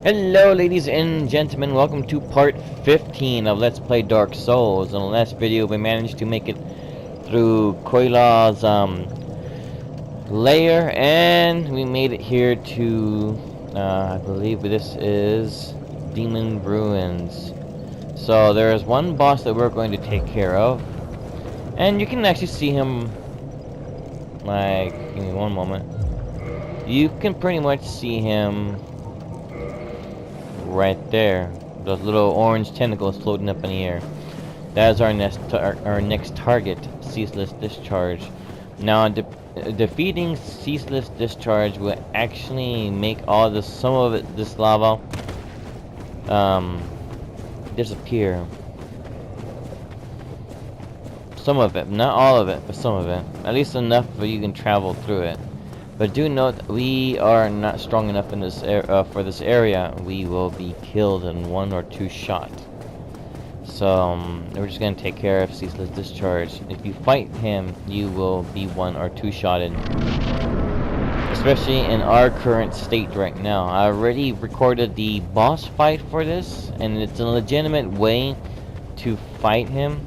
Hello ladies and gentlemen, welcome to part 15 of Let's Play Dark Souls. In the last video we managed to make it through Koila's lair, and we made it here to, I believe this is Demon Ruins. So there is one boss that we're going to take care of, and you can actually see him, like, give me one moment. You can pretty much see him right there. Those little orange tentacles floating up in the air. That is our next target, Ceaseless Discharge. Now, defeating Ceaseless Discharge will actually make all this, some of it, this lava, disappear. Some of it, not all of it, but some of it. At least enough where you can travel through it. But do note, we are not strong enough in this for this area. We will be killed in 1 or 2 shot. So we're just gonna take care of Ceaseless Discharge. If you fight him, you will be 1 or 2 shotted. Especially in our current state right now. I already recorded the boss fight for this, and it's a legitimate way to fight him.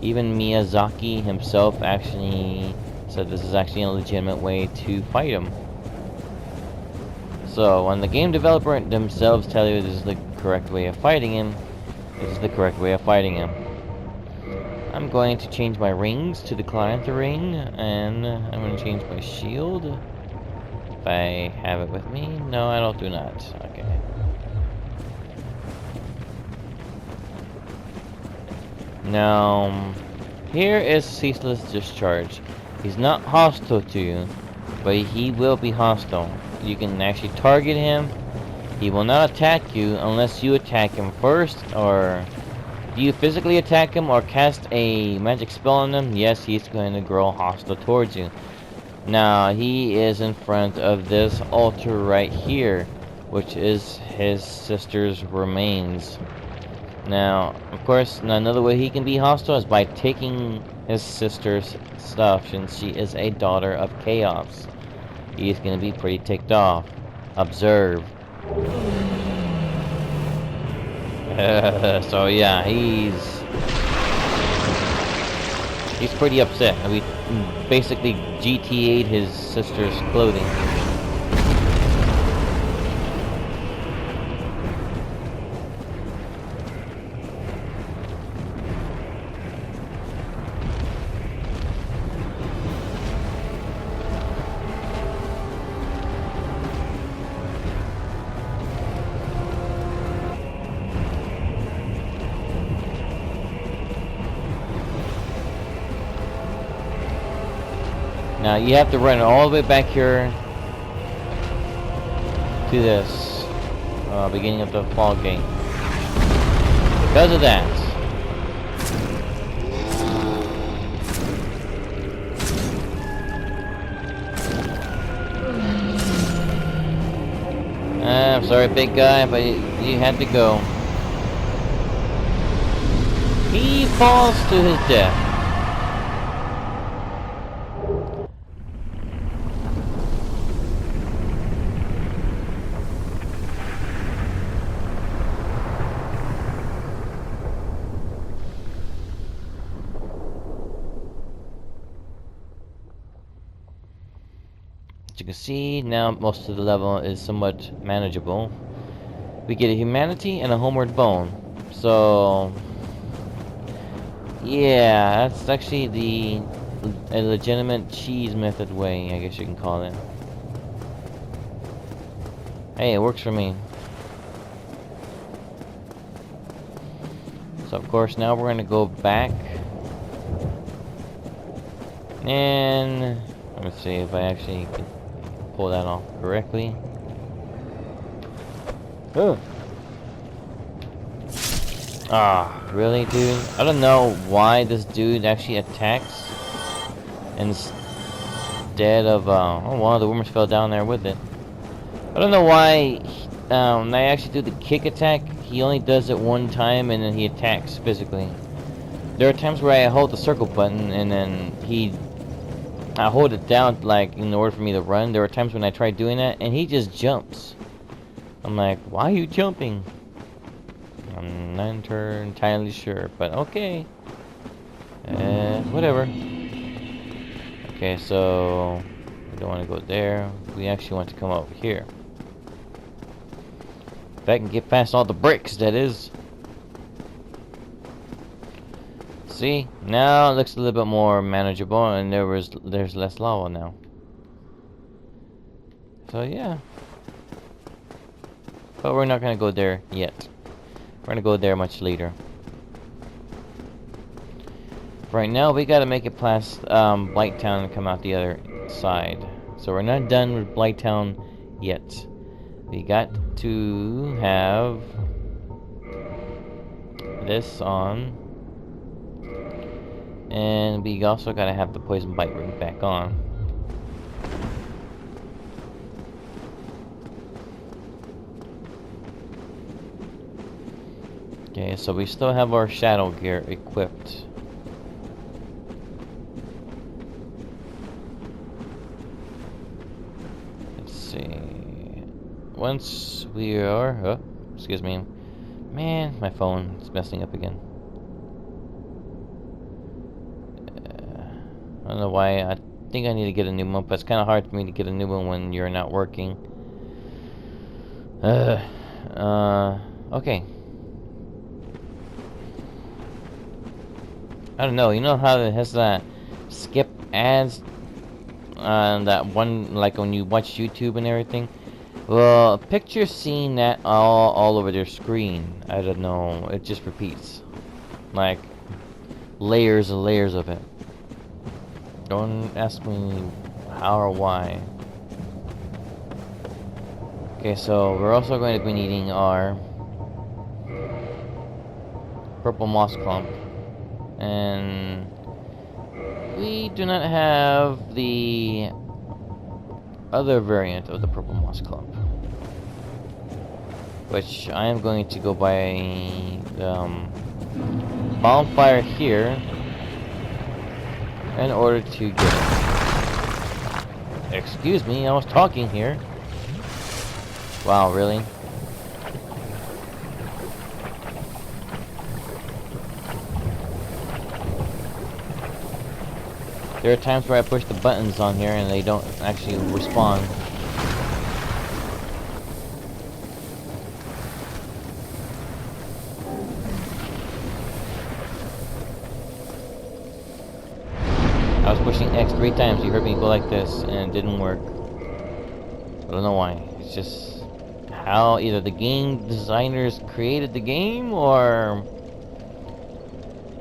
Even Miyazaki himself actually said this is actually a legitimate way to fight him. So when the game developer themselves tell you this is the correct way of fighting him, this is the correct way of fighting him. I'm going to change my rings to the Client ring, and I'm going to change my shield. If I have it with me. No, I do not. Okay. Now, here is Ceaseless Discharge. He's not hostile to you, but he will be hostile. You can actually target him. He will not attack you unless you attack him first, or do you physically attack him or cast a magic spell on him? Yes, he's going to grow hostile towards you. Now, he is in front of this altar right here, which is his sister's remains. Now, of course, another way he can be hostile is by taking his sister's stuff, since she is a daughter of chaos. He's gonna be pretty ticked off. Observe. So yeah, he's pretty upset. We basically GTA'd his sister's clothing. Now you have to run all the way back here to this beginning of the fall gate. Because of that, I'm sorry, big guy, but you had to go. He falls to his death. As you can see, now most of the level is somewhat manageable. We get a humanity and a homeward bone. So yeah, that's actually a legitimate cheese method way, I guess you can call it. Hey, it works for me. So of course now we're gonna go back, and let me see if I actually can pull that off correctly. Ah, really, dude? I don't know why this dude actually attacks instead of oh, one of the worms fell down there with it. I don't know why I actually do the kick attack. He only does it one time and then he attacks physically. There are times where I hold the circle button and then I hold it down, like, in order for me to run. There were times when I tried doing that and he just jumps. I'm like, why are you jumping? I'm not entirely sure, but okay. Whatever. Okay, so we don't want to go there. We actually want to come over here. If I can get past all the bricks, that is. See, now it looks a little bit more manageable, and there's less lava now. So yeah. But we're not gonna go there yet. We're gonna go there much later. Right now, we gotta make it past Blighttown and come out the other side. So we're not done with Blighttown yet. We got to have this on. And we also gotta have the poison bite ring back on. Okay, so we still have our shadow gear equipped. Let's see. Once we are... Oh, excuse me. Man, my phone is messing up again. I don't know why. I think I need to get a new one, but it's kind of hard for me to get a new one when you're not working. Okay. I don't know. You know how it has that skip ads? That one, like when you watch YouTube and everything? Well, picture seeing that all over their screen. I don't know. It just repeats. Like, layers and layers of it. Don't ask me how or why. Okay, so we're also going to be needing our purple moss clump. And we do not have the other variant of the purple moss clump, which I am going to go by bonfire here in order to get it. Excuse me, I was talking here. Wow, really? There are times where I push the buttons on here and they don't actually respond. I was pushing X 3 times, you heard me go like this, and it didn't work. I don't know why. It's just how either the game designers created the game, or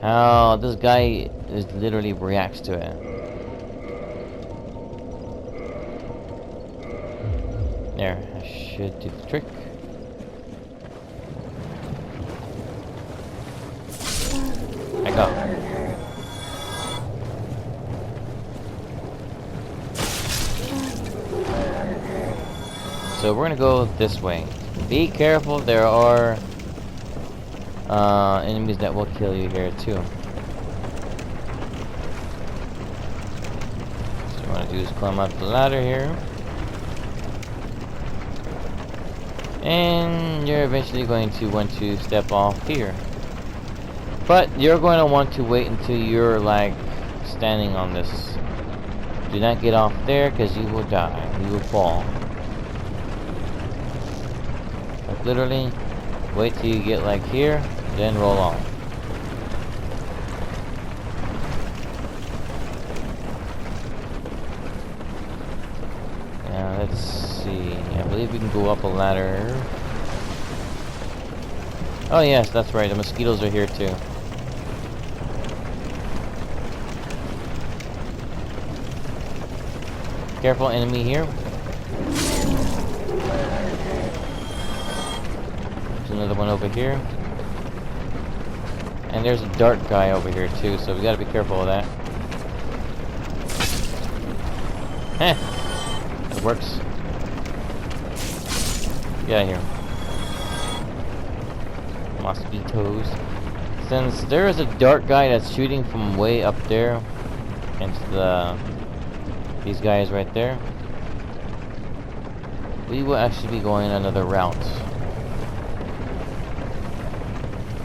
how this guy literally reacts to it. There, I should do the trick. I go. So we're gonna go this way. Be careful, there are enemies that will kill you here too. So what you want to do is climb up the ladder here. And you're eventually going to want to step off here. But you're going to want to wait until you're like standing on this. Do not get off there because you will die. You will fall. Like literally, wait till you get like here, then roll off. Now let's see. I believe we can go up a ladder. Oh yes, that's right. The mosquitoes are here too. Careful, enemy here. There's another one over here. And there's a dark guy over here too, so we gotta be careful of that. It works. Get out of here. Mosquitoes. Since there is a dark guy that's shooting from way up there into these guys right there. we will actually be going another route.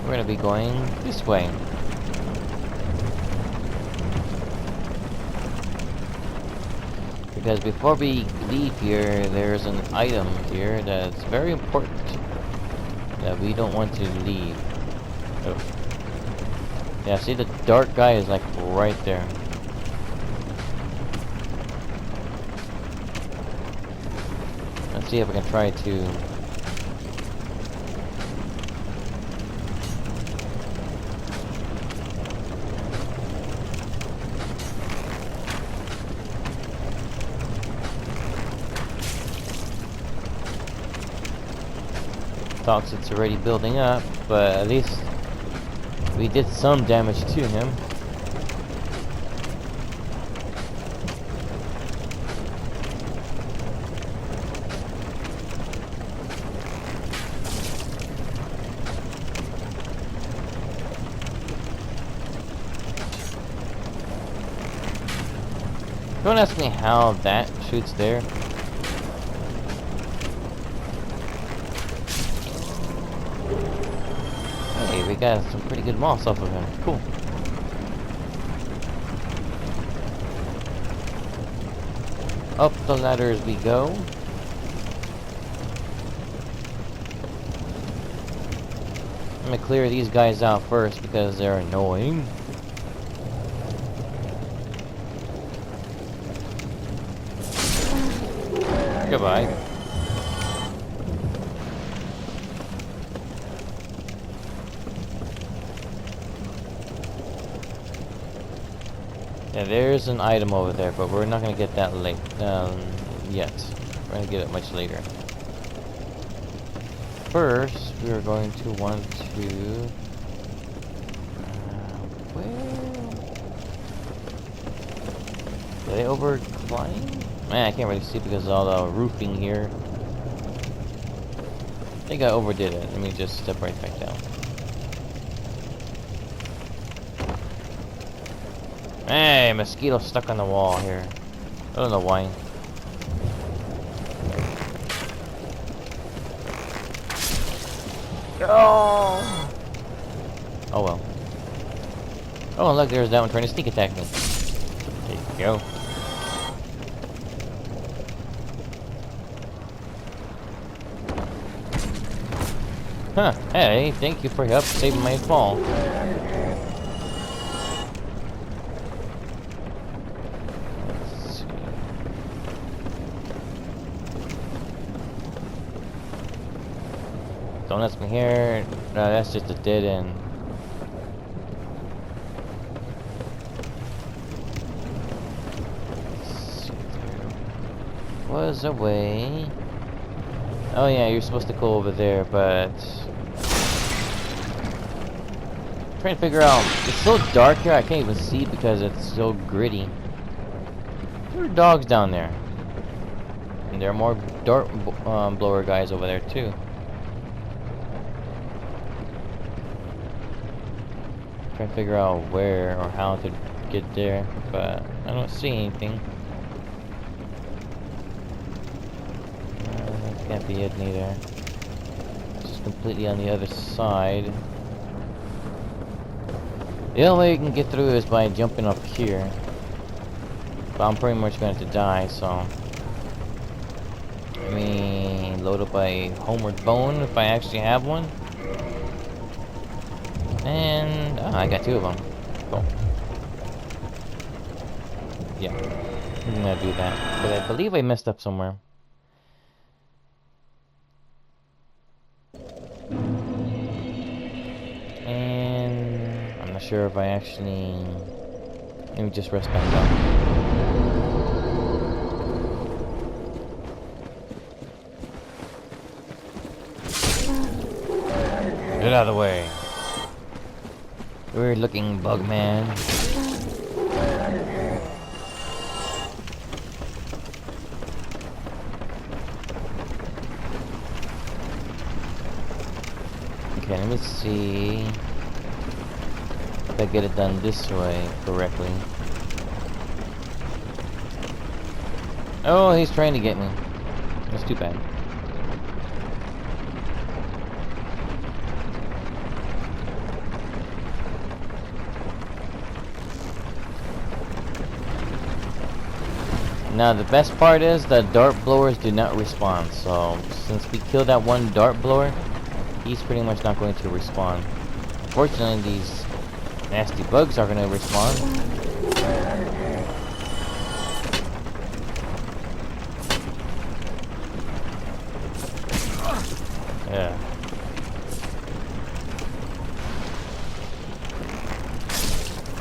We're gonna be going this way. Because before we leave here, there's an item here that's very important that we don't want to leave. Oh. Yeah, see the dark guy is like right there. Let's see if I can try to... Thoughts it's already building up, but at least we did some damage to him. Don't ask me how that shoots there. Hey, we got some pretty good moss off of him. Cool. Up the ladders we go. I'm gonna clear these guys out first because they're annoying. Goodbye. Yeah, there's an item over there, but we're not gonna get that late yet. We're gonna get it much later. First, we are going to want to... where? Did they overclimb? Man, I can't really see because of all the roofing here. I think I overdid it. Let me just step right back down. Hey, mosquito stuck on the wall here. I don't know why. Oh! Oh well. Oh, look, there's that one trying to sneak attack me. There you go. Huh, hey, thank you for help saving my fall. Let's see. Don't ask me here. No, that's just a dead end. Let's see, there was a way. Oh yeah, you're supposed to go over there, but... I'm trying to figure out... It's so dark here, I can't even see because it's so gritty. There are dogs down there. And there are more dart blower guys over there too. Trying to figure out where or how to get there, but I don't see anything. Can't be it neither. It's just completely on the other side. The only way you can get through is by jumping up here. But I'm pretty much going to die, so... Let me load up a homeward bone if I actually have one. And... oh, I got two of them. Cool. Yeah. I'm going to do that. But I believe I messed up somewhere. And I'm not sure if I actually... Let me just rest back down. Get out of the way. Weird looking bug man. Okay, let me see if I get it done this way correctly. Oh, he's trying to get me. That's too bad. Now the best part is that dart blowers do not respawn. So since we killed that one dart blower, he's pretty much not going to respawn. Unfortunately, these nasty bugs are going to respawn. Yeah.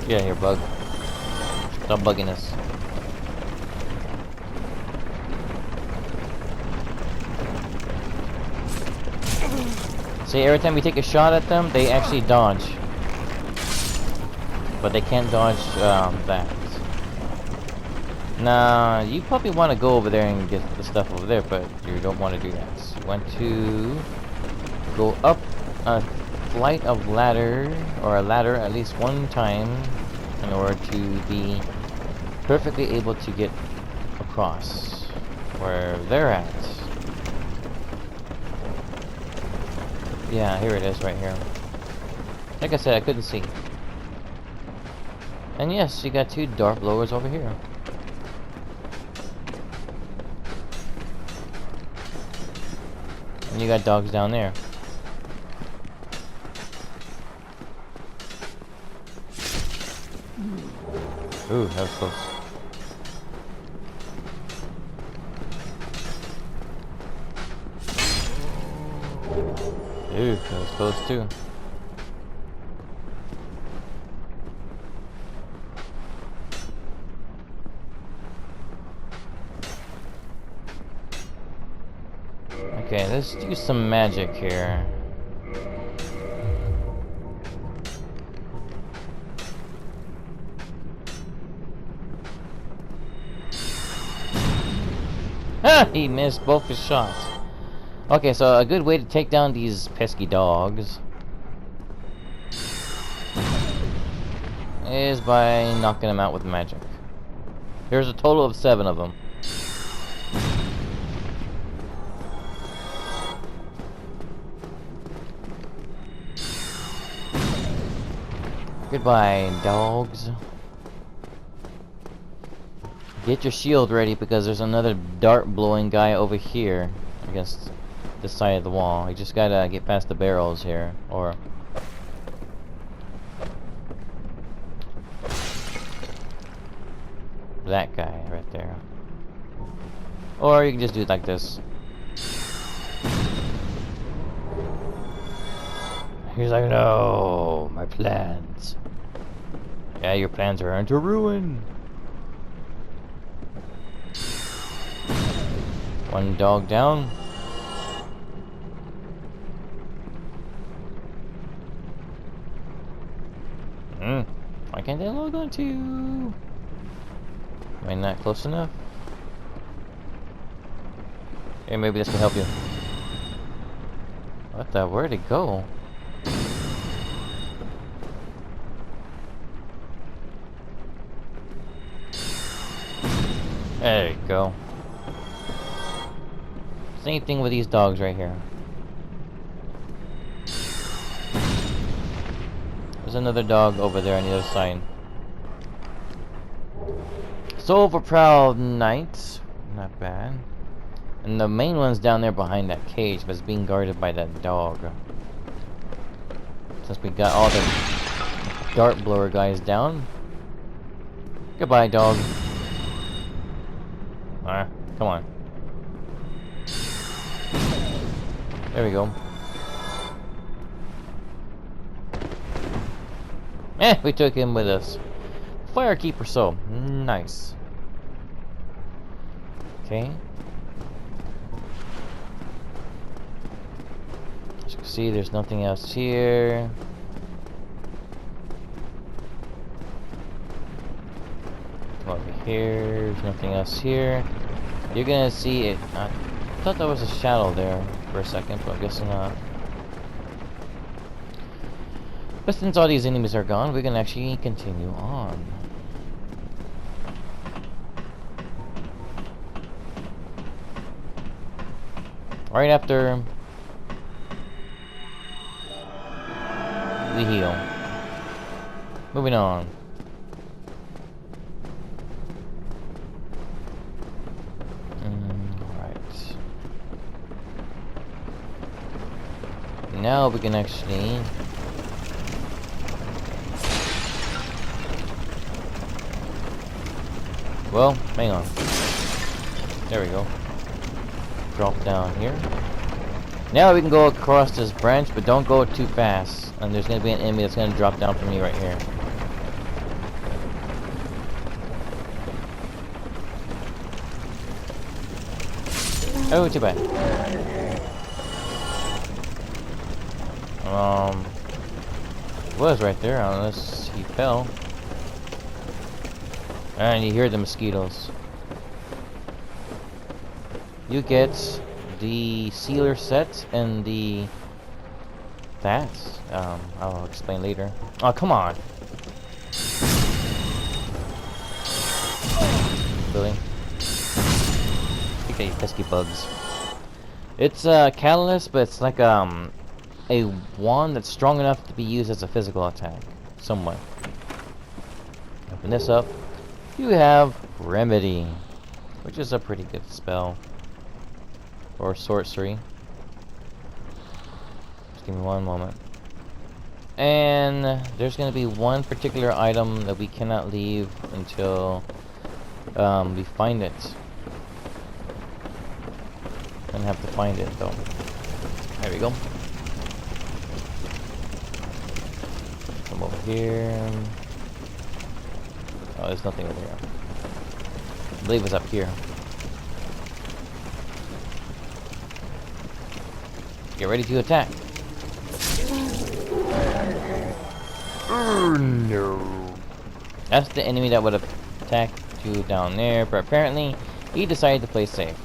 Get out here, bug. Stop bugging us. See, every time we take a shot at them, they actually dodge. But they can't dodge that. Now, you probably want to go over there and get the stuff over there, but you don't want to do that. So you want to go up a flight of ladder, or a ladder at least one time, in order to be perfectly able to get across where they're at. Yeah, here it is right here. Like I said, I couldn't see. And yes, you got two dart blowers over here. And you got dogs down there. Ooh, that was close. Ooh, that was close too. Okay, let's do some magic here. Ha! He missed both his shots. Okay, so a good way to take down these pesky dogs is by knocking them out with magic. There's a total of 7 of them. Goodbye, dogs. Get your shield ready because there's another dart blowing guy over here against this side of the wall. You just gotta get past the barrels here, or that guy right there. Or you can just do it like this. He's like, no, my plans. Yeah, your plans are into ruin. One dog down. Why can't they log on to? Am I not close enough? Okay, maybe this can help you. What the? Where'd it go? There you go. Same thing with these dogs right here. There's another dog over there on the other side. Silver Proud Knight. Not bad. And the main one's down there behind that cage, but it's being guarded by that dog. Since we got all the dart blower guys down. Goodbye, dog. Come on. There we go. We took him with us. Firekeeper soul. Nice. Okay. As you can see, there's nothing else here. Come over here. There's nothing else here. You're gonna see it. I thought there was a shadow there for a second, but I guess not. But since all these enemies are gone, we can actually continue on. Right after the heal. Moving on. now we can actually... Well, hang on. There we go. Drop down here. Now we can go across this branch, but don't go too fast. And there's going to be an enemy that's going to drop down from me right here. Oh, too bad. Was right there, unless he fell. And you hear the mosquitoes. You get the sealer set and the... I'll explain later. Oh, come on! Really? Okay, you pesky bugs. It's a catalyst, but it's like a wand that's strong enough to be used as a physical attack. Somewhat. Open this up. You have Remedy, which is a pretty good spell. Or sorcery. Just give me one moment. And there's going to be one particular item that we cannot leave until we find it. Gonna have to find it though. There we go. Come over here. Oh, there's nothing over here. I believe it's up here. Get ready to attack. Oh no. That's the enemy that would have attacked you down there, but apparently he decided to play safe.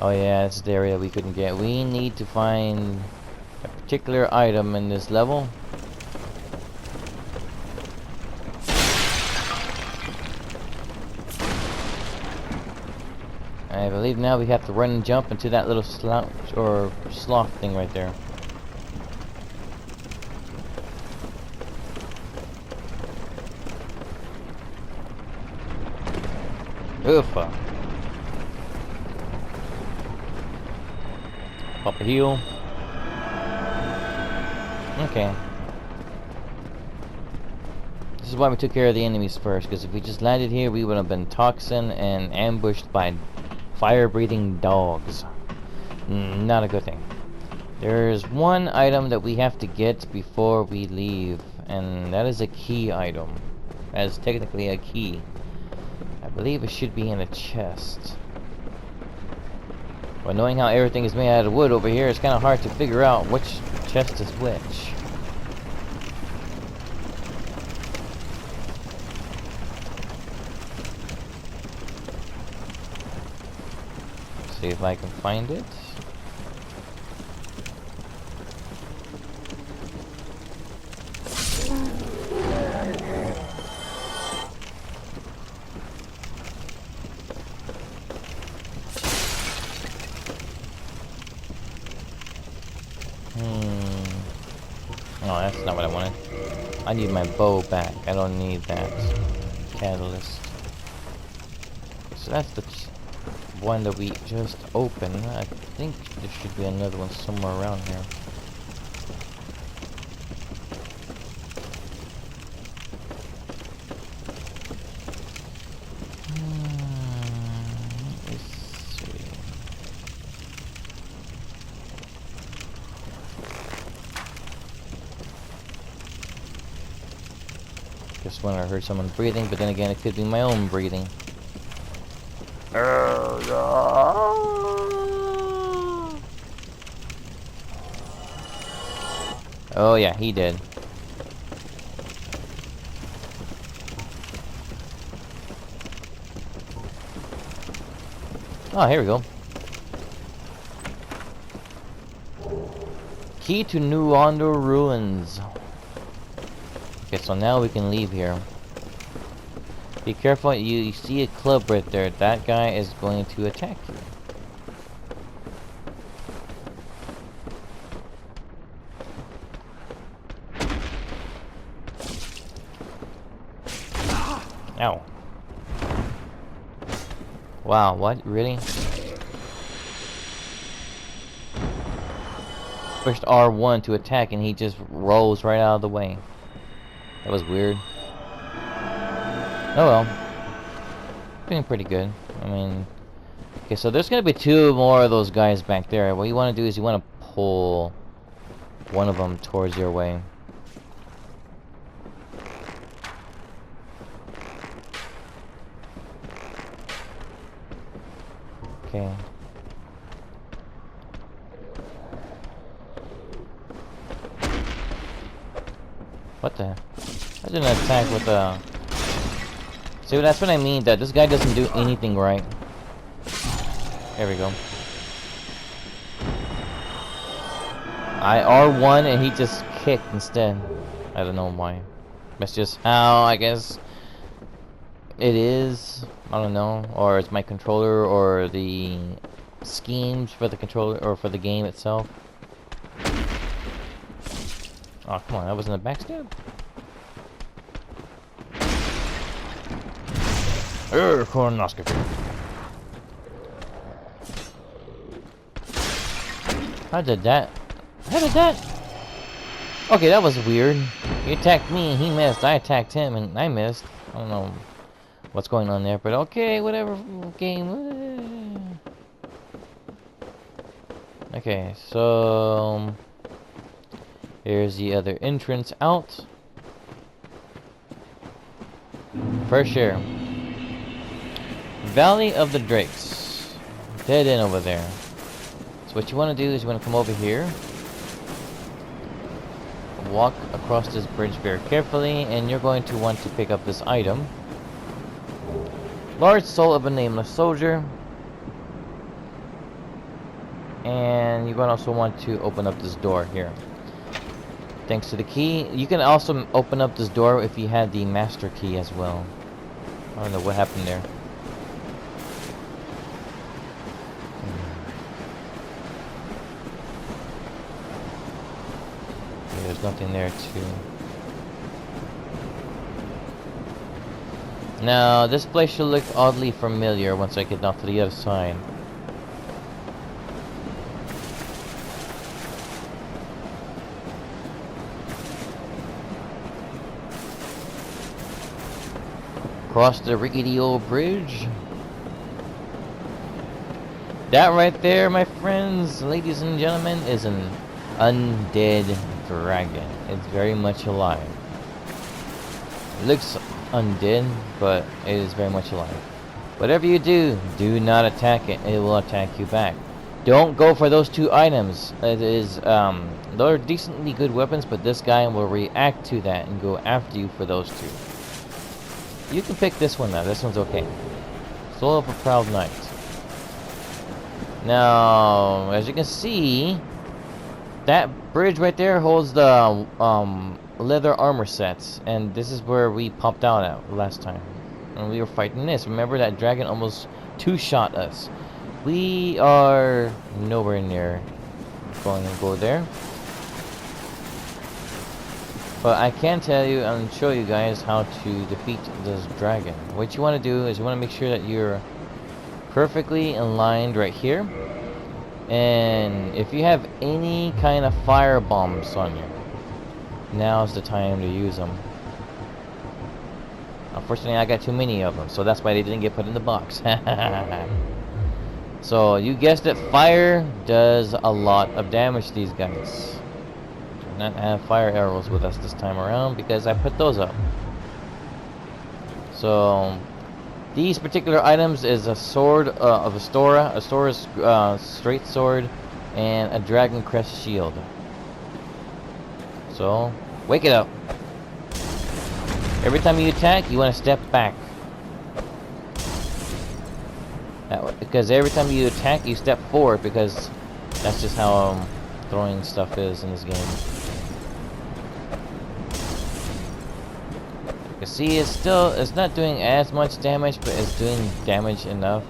Oh yeah, this is the area we couldn't get. We need to find a particular item in this level. I believe now we have to run and jump into that little slouch or sloth thing right there. Oofa. Pop a heal. Okay. This is why we took care of the enemies first, because if we just landed here, we would have been toxin and ambushed by fire-breathing dogs. Not a good thing. There's one item that we have to get before we leave, and that is a key item. That is technically a key. I believe it should be in a chest. But knowing how everything is made out of wood over here, it's kind of hard to figure out which chest is which. See if I can find it. Oh, that's not what I wanted. I need my bow back. I don't need that catalyst. So that's the one that we just opened. I think there should be another one somewhere around here. Let's see. Just when I heard someone breathing, but then again, it could be my own breathing. Oh yeah, he did. Oh, here we go. Key to New Ondo Ruins. Okay, so now we can leave here. Be careful, you see a club right there. That guy is going to attack you. Ow. Wow, what? Really? pushed R1 to attack, and he just rolls right out of the way. That was weird. Oh well. Doing pretty good. I mean... Okay, so there's gonna be 2 more of those guys back there. What you want to do is you want to pull one of them towards your way. Okay. What the? I didn't attack with a... See, that's what I mean, that this guy doesn't do anything right. There we go. I R1 and he just kicked instead. I don't know why. That's just how, I guess, it is. I don't know. Or it's my controller, or the schemes for the controller, or for the game itself. Oh, come on, that wasn't a backstab. Colonoscopy. How did that? Okay, that was weird. He attacked me, he missed. I attacked him, and I missed. I don't know what's going on there, but okay, whatever. Game. Okay, so here's the other entrance out. For sure. Valley of the Drakes. Dead end over there. So what you want to do is you want to come over here. Walk across this bridge very carefully, and you're going to want to pick up this item. Large soul of a nameless soldier. And you're going to also want to open up this door here. Thanks to the key. You can also open up this door if you had the master key as well. I don't know what happened there. Okay, there's nothing there too. Now, this place should look oddly familiar once I get off to the other side. Across the rickety old bridge. That right there, my friends, ladies and gentlemen, is an undead dragon. It's very much alive. It looks undead, but it is very much alive. Whatever you do, do not attack it. It will attack you back. Don't go for those 2 items. It is, they're decently good weapons, but this guy will react to that and go after you for those 2. You can pick this one now. This one's okay. Soul of a Proud Knight. Now, as you can see, that bridge right there holds the leather armor sets, and this is where we popped out at last time. And we were fighting this. Remember that dragon almost 2-shot us. We are nowhere near going to go there. But I can tell you and show you guys how to defeat this dragon. What you want to do is you want to make sure that you're perfectly aligned right here. And if you have any kind of fire bombs on you, now's the time to use them. Unfortunately, I got too many of them, so that's why they didn't get put in the box. So you guessed it, fire does a lot of damage to these guys. Not have fire arrows with us this time around because I put those up. So these particular items is a sword of Astora's straight sword, and a dragon crest shield. So wake it up. Every time you attack, you want to step back. Because every time you attack, you step forward, because that's just how throwing stuff is in this game. You see, it's not doing as much damage, but it's doing damage enough.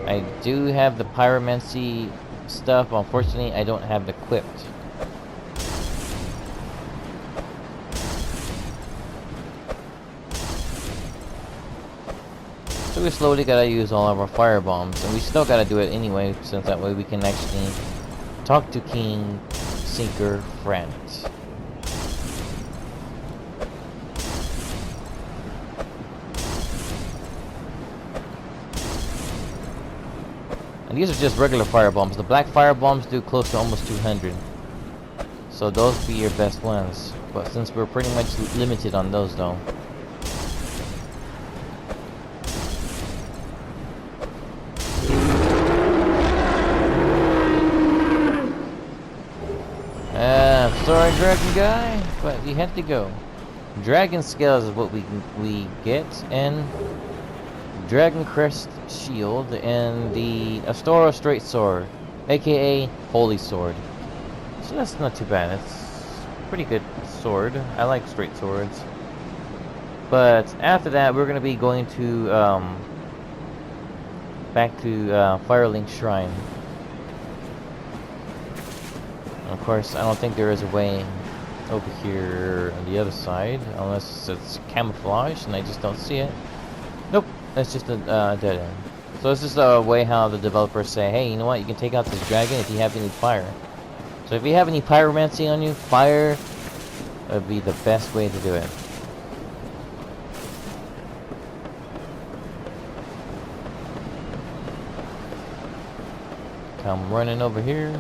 I do have the pyromancy stuff. Unfortunately, I don't have it equipped. So we slowly gotta use all of our fire bombs, and we still gotta do it anyway, since that way we can actually talk to King Sinker Friend. And these are just regular fire bombs. The black fire bombs do close to almost 200. So those be your best ones. But since we're pretty much limited on those though. Sorry, dragon guy, but you had to go. Dragon scales is what we get, and Dragon Crest Shield, and the Astora Straight Sword, aka Holy Sword. So that's not too bad. It's a pretty good sword. I like straight swords. But after that, we're gonna be going to back to Firelink Shrine. Of course, I don't think there is a way over here on the other side, unless it's camouflaged and I just don't see it. Nope, that's just a dead end. So it's just a way how the developers say, hey, you know what, you can take out this dragon if you have any fire. So if you have any pyromancy on you, fire would be the best way to do it. Come running over here.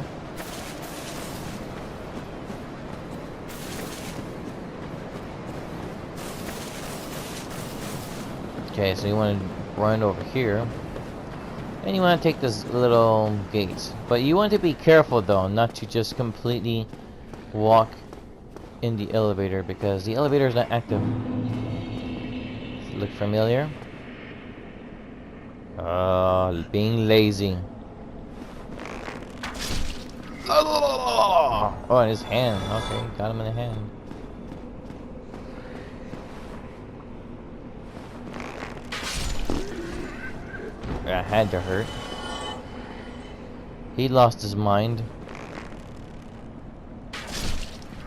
Okay, so you want to run over here. And you want to take this little gate. But you want to be careful though, not to just completely walk in the elevator, because the elevator is not active. Look familiar? Being lazy. Oh, in his hand. Okay, got him in the hand. That had to hurt. He lost his mind.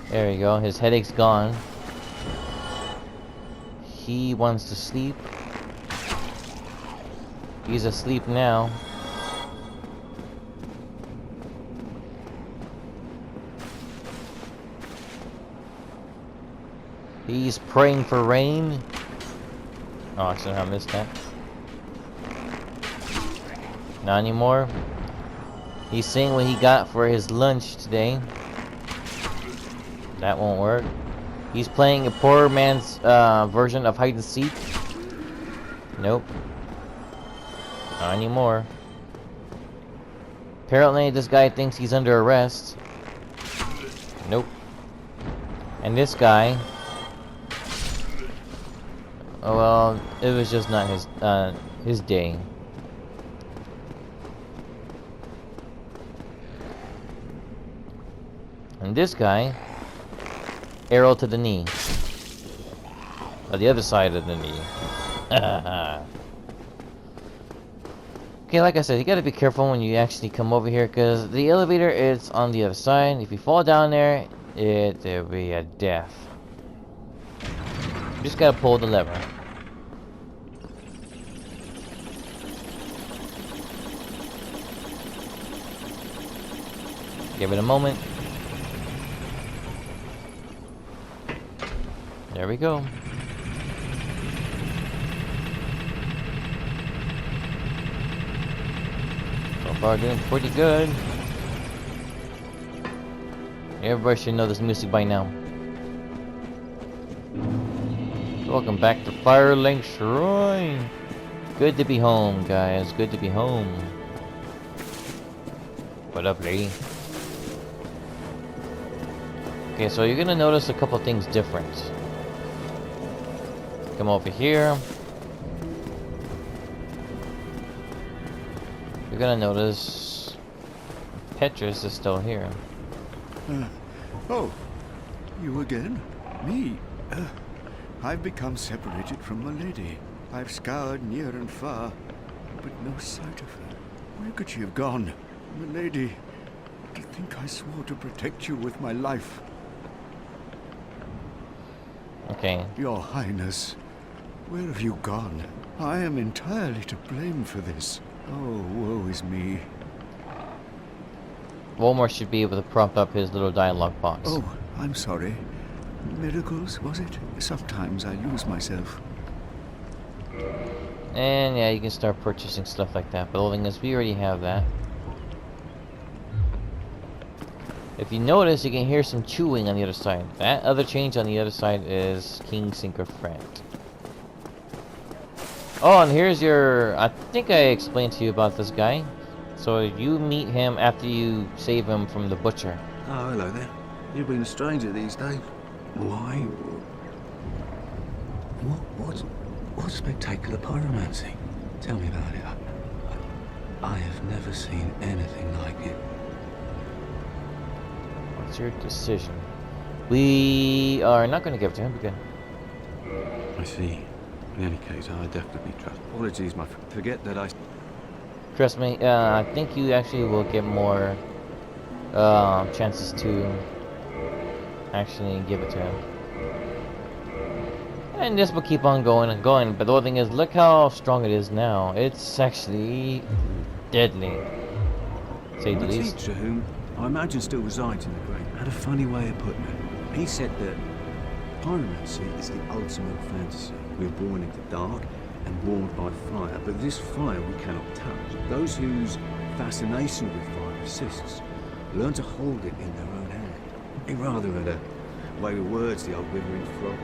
There you go. His headache's gone. He wants to sleep. He's asleep now. He's praying for rain. Oh, I somehow missed that. Not anymore. He's saying what he got for his lunch today. That won't work. He's playing a poor man's version of hide and seek. Nope. Not anymore. Apparently this guy thinks he's under arrest. Nope. And this guy, oh well, it was just not his day. And this guy, arrow to the knee. Or the other side of the knee. Okay, like I said, you gotta be careful when you actually come over here, because the elevator is on the other side. If you fall down there, it'll be a death. You just gotta pull the lever. Give it a moment. There we go. So far doing pretty good. Everybody should know this music by now. Welcome back to Firelink Shrine. Good to be home, guys. Good to be home. What up, lady? Okay, so you're gonna notice a couple things different. Come over here. You're gonna notice Petrus is still here. Oh, you again? Me? I've become separated from my lady. I've scoured near and far, but no sight of her. Where could she have gone? My lady, to think I swore to protect you with my life. Okay. Your Highness, Where have you gone? I am entirely to blame for this. Oh, woe is me. Voldemort should be able to prompt up his little dialogue box. Oh, I'm sorry. Miracles, was it? Sometimes I lose myself. And yeah, you can start purchasing stuff like that. But the thing is, we already have that. If you notice, you can hear some chewing on the other side. That other change on the other side is King Sinker Friend. Oh, and here's your... I think I explained to you about this guy. So you meet him after you save him from the butcher. Oh, hello there. You've been a stranger these days. Why? What spectacular pyromancy? Tell me about it. I have never seen anything like it. What's your decision? We are not going to give it to him. We're good. I see. In any case, I definitely trust. Apologies, forget that I... Trust me, I think you actually will get more chances to actually give it to him. And this will keep on going and going, but the whole thing is, look how strong it is now. It's actually deadly. Say the My least. teacher, whom I imagine still resides in the grave, had a funny way of putting it. He said that pyromancy is the ultimate fantasy. We are born into dark and warmed by fire, but this fire we cannot touch. Those whose fascination with fire persists learn to hold it in their own hand. He rather had a way with words, the old withering frog.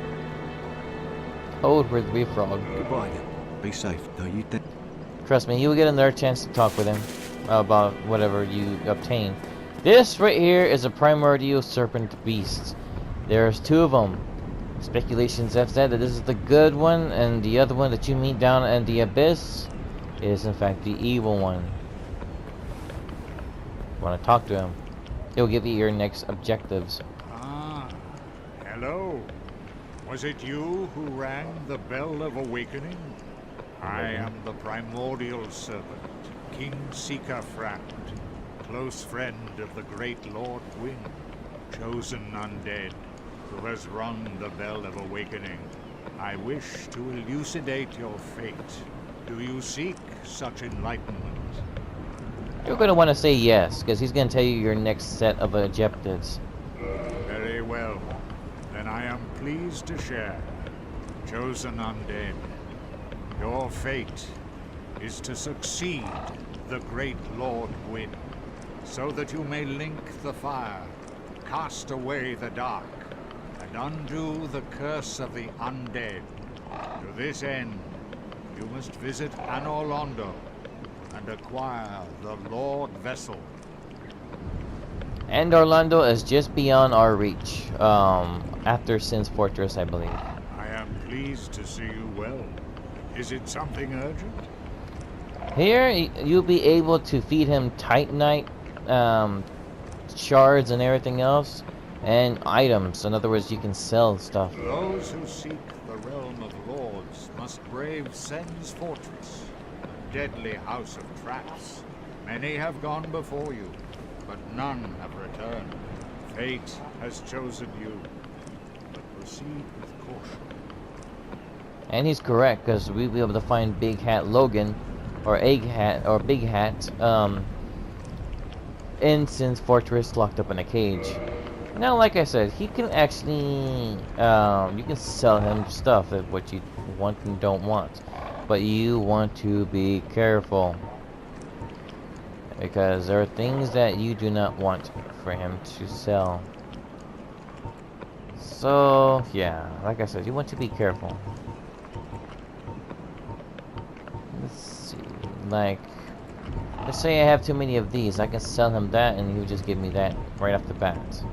Hold with the frog. Goodbye then. Be safe, though you think. Trust me, you will get another chance to talk with him about whatever you obtain. This right here is a primordial serpent beast. There's two of them. Speculations have said that this is the good one, and the other one that you meet down in the abyss is in fact the evil one. Want to talk to him? He'll give you your next objectives. Ah, hello. Was it you who rang the bell of awakening? I am the primordial serpent, King Seeker-Frand, close friend of the great Lord Gwyn, chosen undead, who has rung the bell of awakening. I wish to elucidate your fate. Do you seek such enlightenment? You're going to want to say yes, because he's going to tell you your next set of objectives. Very well. Then I am pleased to share. Chosen undead, your fate is to succeed the great Lord Gwyn, so that you may link the fire, cast away the dark, and undo the curse of the undead. To this end, you must visit Anor Londo and acquire the Lord Vessel. And Orlando is just beyond our reach. After Sin's Fortress, I believe. I am pleased to see you well. Is it something urgent? Here, you'll be able to feed him Titanite, shards and everything else, and items. In other words, you can sell stuff. Those who seek the realm of lords must brave Sen's fortress, a deadly house of traps. Many have gone before you, but none have returned. Fate has chosen you, but proceed with caution. And he's correct, because we'll be able to find Big Hat Logan, or Egg Hat, or Big Hat, in Sin's Fortress, locked up in a cage. Now, like I said, he can actually, you can sell him stuff of what you want and don't want. But you want to be careful, because there are things that you do not want for him to sell. So, yeah, like I said, you want to be careful. Let's see, like, let's say I have too many of these, I can sell him that and he'll just give me that right off the bat.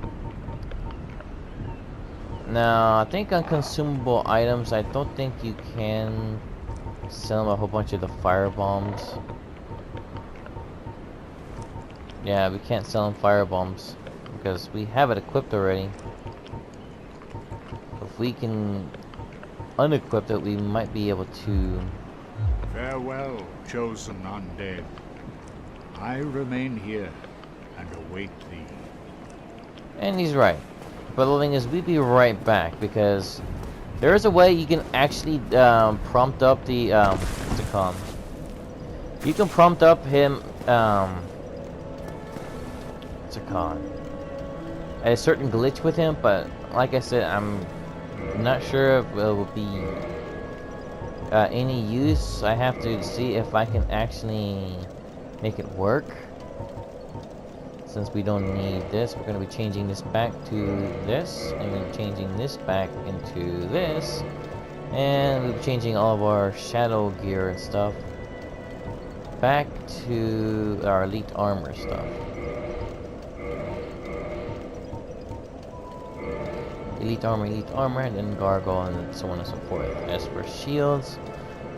Now, I think on consumable items, I don't think you can sell him a whole bunch of the fire bombs. Yeah, we can't sell him fire bombs because we have it equipped already. If we can unequip it, we might be able to. Farewell, chosen undead. I remain here and await thee. And he's right. But the thing is, we'd be right back because There is a way you can actually prompt up the what's it called? You can prompt up him what's it called? A certain glitch with him, but like I said, I'm not sure if it will be any use. I have to see if I can actually make it work. Since we don't need this, we're going to be changing this back to this, and we're changing this back into this, and we'll be changing all of our shadow gear and stuff back to our elite armor stuff. Elite armor, and then gargoyle, and so on and so forth. As for shields,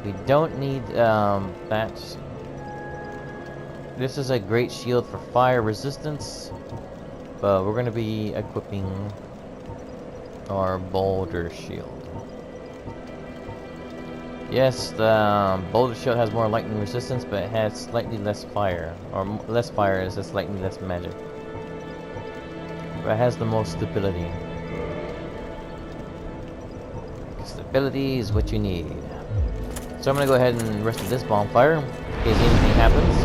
we don't need that. This is a great shield for fire resistance, but we're going to be equipping our boulder shield. Yes, the boulder shield has more lightning resistance, but it has slightly less fire, or less fire is just slightly less magic. But it has the most stability. Stability is what you need. So I'm going to go ahead and rest of this bonfire in case anything happens.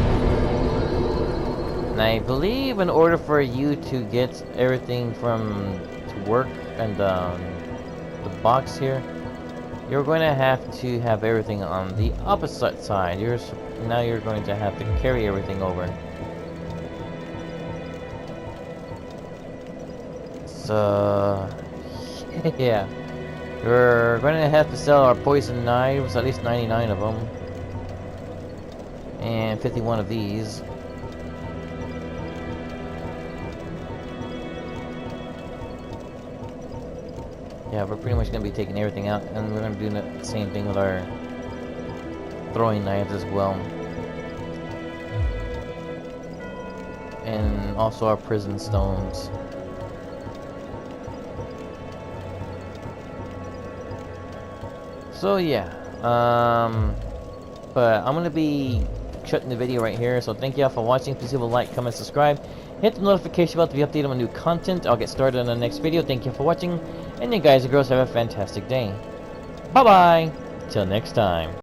And I believe in order for you to get everything to work and the box here, you're going to have to have everything on the opposite side. Now you're going to have to carry everything over. So yeah, we're going to have to sell our poison knives, at least 99 of them, and 51 of these. Yeah, we're pretty much going to be taking everything out, and we're going to do the same thing with our throwing knives as well. And also our prison stones. So yeah, but I'm going to be shutting the video right here, so thank you all for watching. Please leave a like, comment, subscribe. Hit the notification bell to be updated on new content. I'll get started on the next video. Thank you for watching, and you guys and girls have a fantastic day. Bye bye! Till next time.